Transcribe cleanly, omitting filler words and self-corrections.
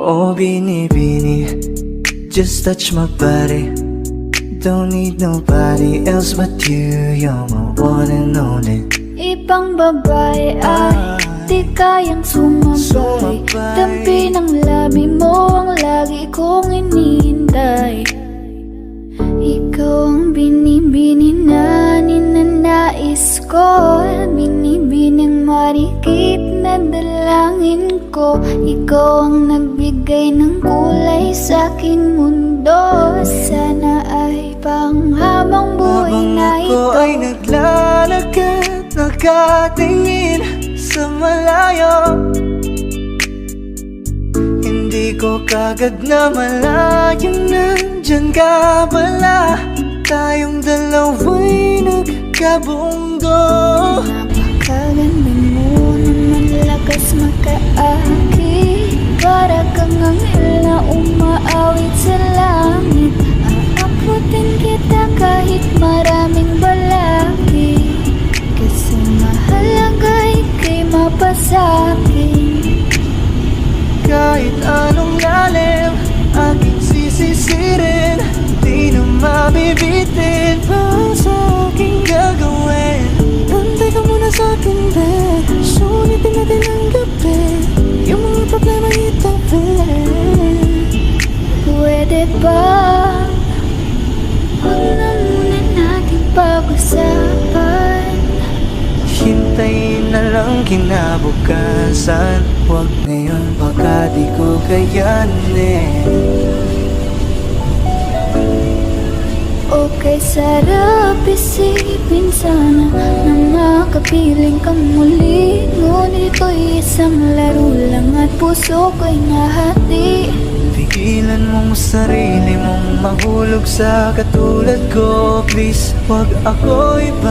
Oh, Bini, just touch my body. Don't need nobody else but you. You're my one and only. Ibang babae ay di kayang sumabay. Dampi ng labi mo ang lagi kong inihintay. Ikaw ang binibini na ninanais ko, binibining marikit na dalangin ko. Ikaw ang nagbigay ng kulay sa aking mundo. Sana ay panghabang buhay na ito. Habang ako ay naglalakad, nakatingin sa malayo, hindi ko kagad na malayo, nandyan ka pala. Tayong dalawa'y nagkabunggo. Napakaganda mo naman, lakas makaakit. Para kang anghel na umaawit sa langit. Aabutin kita kahit maraming balakid, kasi mahalaga ika'y mapasakin. Kahit anong lalim, aking sisisirin, di na mabibitin pa sa aking gagawin. Nantay ka muna sa akin, babe. Sulitin natin ang gabi, yung mga problema itabi. Pwede ba huwag na muna natin pag-usapan? Hintayin na lang kinabukasan, huwag ngayon baka di ko kayanin. Okay, sarap isipin sana na makapiling kang muli. Ngunit ito'y isang laro lang at puso ko'y nahati. Pigilan mong sarili mong mahulog sa katulad ko. Please, huwag ako'y